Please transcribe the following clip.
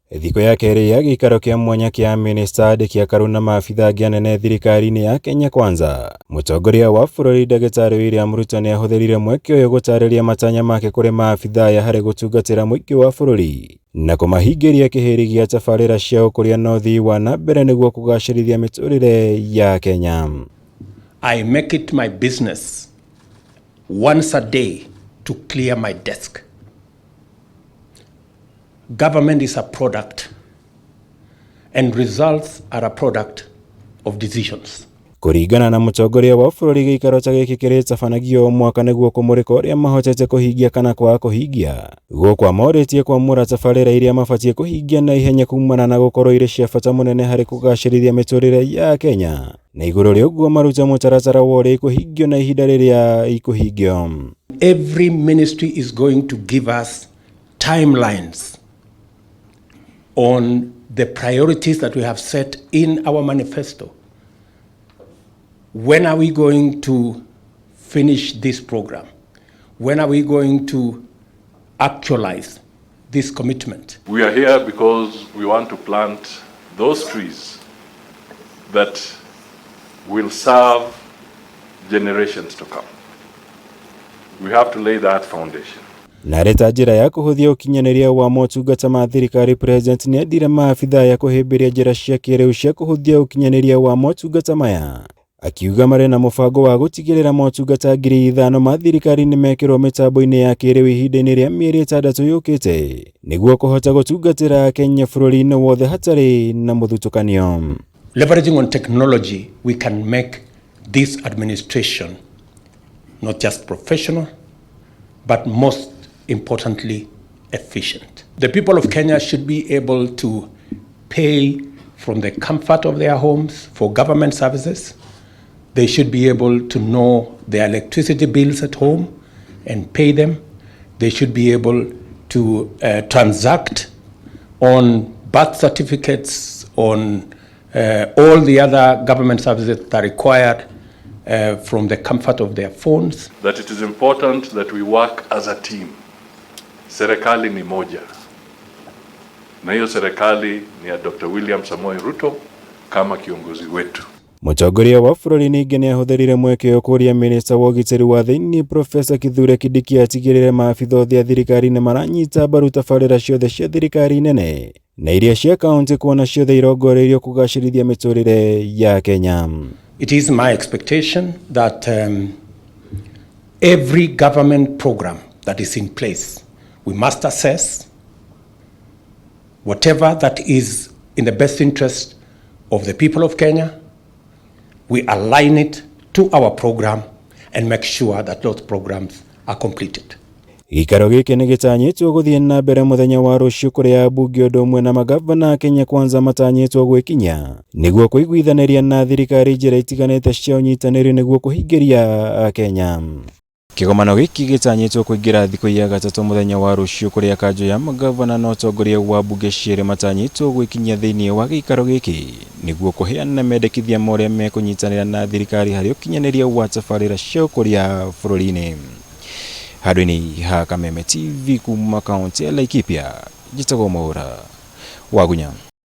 Thiko ya keri ya gikaro kia mwanya kia minista kia karuna maabithaa gia anene thirikari-ini ya Kenya Kwanza. Mutongoria wa bururi Ndagĩtarĩ William Ruto ni ahũthĩrire mweke ũyũ gũtarĩria matanya make kũrĩ maabithaa ya harĩ gũtungatĩra mũingĩ wa bũrũri na kũmahingĩria kĩhĩri gĩa tabarĩra cia ũkũria na ũthii wa na mbere nĩguo kũgacĩrithia mĩtũrĩre ya Kenya. I make it my business once a day to clear my desk. Government is a product, and results are a product of decisions. Kũringana na mũtongoria wa bũrũri, gĩikaro ta gĩkĩ kĩrĩtabanagio mwaka nĩguo kũmũrĩka ũrĩa mahotete kũhingia kana kwaga kũhingia. Gũkwa morĩtie kwamũra tabarĩra iria mabatiĩ kũhingia na ihenya kumana na gũkorwo irĩ cia bata mũnene harĩ kũgacĩrithia mĩtũrĩre ya Kenya. Na igũrũ rĩa ũguo maruta mũtaratara wa ũrĩa ikũhingio na ihinda rĩrĩa ikũhingio. Every ministry is going to give us timelines on the priorities that we have set in our manifesto. When are we going to finish this program? When are we going to actualize this commitment? We are here because we want to plant those trees that will serve generations to come. We have to lay that foundation. Na reta njĩra ya kũhũthia ũkinyanĩria wa motungata ma thirikari, President nĩ endire maabithaa ya kũhĩmbĩria njĩra cia kĩrĩu cia kũhũthia ũkinyanĩria wa motungata maya. Akiuga marĩ na mũbango wa gũtigĩrĩra motungata 5,000 ma thirikari nĩ mekĩrwo mĩtambo-inĩ ya kĩrĩu ihinda-inĩ rĩa mĩeri 6 yũkĩte nĩguo kũhota gũtungatĩra Kenya bũrũri-inĩ wothe hatarĩ na mũthutũkanio. Leveraging on technology, we can make this administration not just professional, but most importantly, efficient. The people of Kenya should be able to pay from the comfort of their homes for government services. They should be able to know their electricity bills at home and pay them. They should be able to transact on birth certificates, on all the other government services that are required from the comfort of their phones. That it is important that we work as a team. Serikali ni moja. Na hiyo serikali ni ya Dr. William Samoei Ruto kama kiongozi wetu. Mũtongoria wa bũrũri ningĩ nĩ ahũthĩrire mweke ũyũ kũria minista wa ũgitĩri wa thĩinĩ Profesa Kithure Kindiki atigĩrĩre maabithaa othe a thirikari nĩ maranyita mbaru tabarĩra ciothe cia thirikari nene na iria cia kaunti kuona ciothe irongoreirio kũgacĩrithia mĩtũrĩre ya Kenya. It is my expectation that every government program that is in place, we must assess whatever that is in the best interest of the people of Kenya. We align it to our program and make sure that those programs are completed. Gĩikaro gĩkĩ nĩ gĩtanyĩtwo gũthiĩ na mbere mũthenya wa rũciũ kũrĩa ambunge ũndũ ũmwe na magavana Kenya Kwanza matanyĩtwo gwĩkinya nĩguo kũiguithanĩria na thirikari njĩra itiganĩte cia ũnyitanĩri nĩguo kũhingĩria Kenya. Kĩgomano gĩkĩ gĩtanyĩtwo kũingĩra thikũ ya gatatũ mũthenya wa rũciũ kũrĩa kanjũ ya magavana na ũtongoria wa mbunge cierĩ matanyĩtwo gwĩkinyia thĩinĩ wa gĩikaro gĩkĩ nĩguo kũheana mendekithia marĩa mekũnyitanĩra na thirikari harĩ ũkinyanĩria wa tabarĩra cia ũkũria bũrũri-inĩ. Handũ-inĩ ha Kameme TV kuma kaunti ya Laikipia, njĩtagwo Mwaura Wagunya.